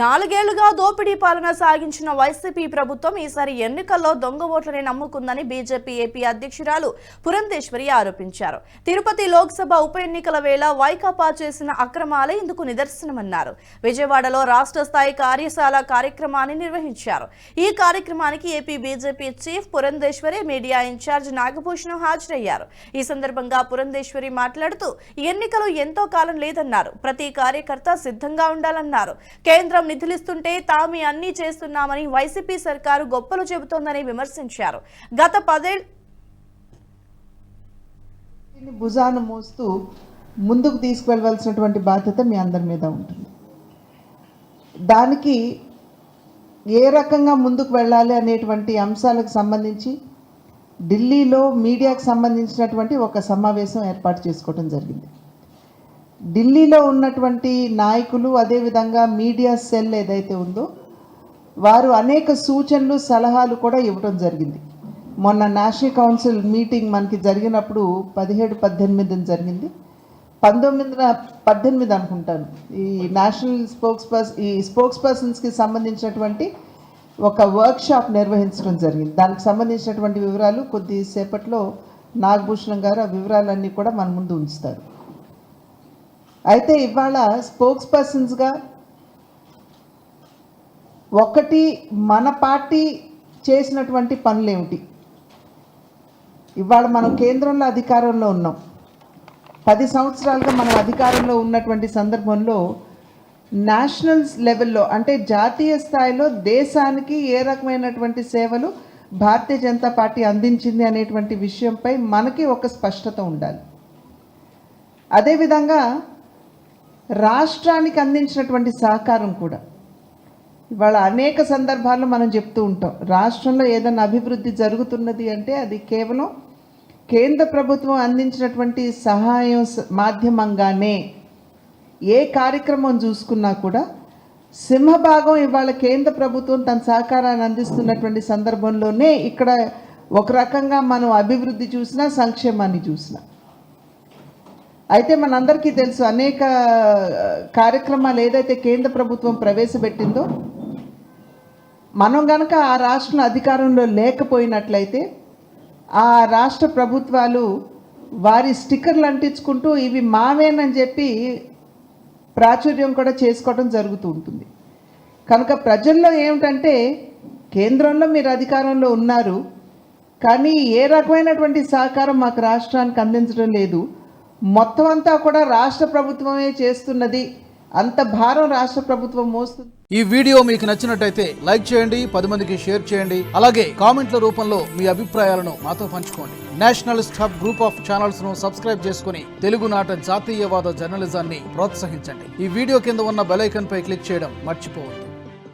నాలుగేళ్లుగా దోపిడీ పాలన సాగించిన వైసీపీ ప్రభుత్వం ఈసారి ఎన్నికల్లో దొంగ ఓట్లని నమ్ముకుందని బీజేపీ ఏపీ అధ్యక్షురాలు పురంధేశ్వరి ఆరోపించారు. తిరుపతి లోక్సభ ఉప ఎన్నికల వేళ వైకాపా చేసిన అక్రమాలే ఇందుకు నిదర్శనమన్నారు. విజయవాడలో రాష్ట్ర స్థాయి కార్యశాల కార్యక్రమాన్ని నిర్వహించారు. ఈ కార్యక్రమానికి AP BJP chief Purandeswari, media incharge Nagabhushanam హాజరయ్యారు. ఈ సందర్భంగా పురంధేశ్వరి మాట్లాడుతూ ఎన్నికలు ఎంతో కాలం లేదన్నారు. ప్రతి కార్యకర్త సిద్ధంగా ఉండాలన్నారు. కేంద్రం నిధులిస్తుంటే తాము అన్ని చేస్తున్నామని వైసీపీ సర్కారు గొప్పలు చెబుతోందని విమర్శించారు. గత 10 భుజాన మోస్తూ ముందుకు తీసుకువెళ్ళవలసినటువంటి బాధ్యత మీ అందరి మీద ఉంటుంది. దానికి ఏ రకంగా ముందుకు వెళ్ళాలి అనేటువంటి అంశాలకు సంబంధించి ఢిల్లీలో మీడియాకు సంబంధించినటువంటి ఒక సమావేశం ఏర్పాటు చేసుకోవడం జరిగింది. ఢిల్లీలో ఉన్నటువంటి నాయకులు, అదేవిధంగా మీడియా సెల్ ఏదైతే ఉందో వారు అనేక సూచనలు, సలహాలు కూడా ఇవ్వడం జరిగింది. మొన్న నేషనల్ కౌన్సిల్ మీటింగ్ మనకి జరిగినప్పుడు 17-18 జరిగింది. 19-18 అనుకుంటాను. ఈ నేషనల్ స్పోక్స్ పర్సన్స్కి సంబంధించినటువంటి ఒక వర్క్షాప్ నిర్వహించడం జరిగింది. దానికి సంబంధించినటువంటి వివరాలు కొద్దిసేపట్లో నాగభూషణం గారు ఆ వివరాలన్నీ కూడా మన ముందు ఉంచుతారు. అయితే ఇవాళ స్పోక్స్ పర్సన్స్గా ఒకటి మన పార్టీ చేసినటువంటి పనులేమిటి? ఇవాళ మనం కేంద్రంలో అధికారంలో ఉన్నాం. 10 సంవత్సరాలుగా మనం అధికారంలో ఉన్నటువంటి సందర్భంలో నేషనల్ లెవెల్లో అంటే జాతీయ స్థాయిలో దేశానికి ఏ రకమైనటువంటి సేవలు భారతీయ జనతా పార్టీ అందించింది అనేటువంటి విషయంపై మనకి ఒక స్పష్టత ఉండాలి. అదేవిధంగా రాష్ట్రానికి అందించినటువంటి సహకారం కూడా ఇవాళ అనేక సందర్భాల్లో మనం చెప్తూ ఉంటాం. రాష్ట్రంలో ఏదైనా అభివృద్ధి జరుగుతున్నది అంటే అది కేవలం కేంద్ర ప్రభుత్వం అందించినటువంటి సహాయం మాధ్యమంగానే. ఏ కార్యక్రమం చూసుకున్నా కూడా సింహభాగం ఇవాళ కేంద్ర ప్రభుత్వం తన సహకారాన్ని అందిస్తున్నటువంటి సందర్భంలోనే ఇక్కడ ఒక రకంగా మనం అభివృద్ధి చూసినా, సంక్షేమాన్ని చూసినా. అయితే మనందరికీ తెలుసు, అనేక కార్యక్రమాలు ఏదైతే కేంద్ర ప్రభుత్వం ప్రవేశపెట్టిందో మనం కనుక ఆ రాష్ట్రం అధికారంలో లేకపోయినట్లయితే ఆ రాష్ట్ర ప్రభుత్వాలు వారి స్టిక్కర్లు అంటించుకుంటూ ఇవి మావేనని చెప్పి ప్రాచుర్యం కూడా చేసుకోవడం జరుగుతూ ఉంటుంది. కనుక ప్రజల్లో ఏమిటంటే కేంద్రంలో మీరు అధికారంలో ఉన్నారు, కానీ ఏ రకమైనటువంటి సహకారం మాకు రాష్ట్రానికి అందించడం లేదు, మొత్తం అంతా కూడా రాష్ట్ర ప్రభుత్వమే చేస్తున్నది, అంత భారం రాష్ట్ర ప్రభుత్వం మోస్తుంది. ఈ వీడియో మీకు నచ్చినట్టయితే లైక్ చేయండి, 10 మందికి షేర్ చేయండి. అలాగే కామెంట్ల రూపంలో మీ అభిప్రాయాలను మాతో పంచుకోండి. Nationalist hub group of channels ను సబ్స్క్రైబ్ చేసుకుని తెలుగునాట జాతీయవాద జర్నలిజాన్ని ప్రోత్సహించండి. ఈ వీడియో కింద ఉన్న బెల్ ఐకాన్ పై క్లిక్ చేయడం మర్చిపోవద్దు.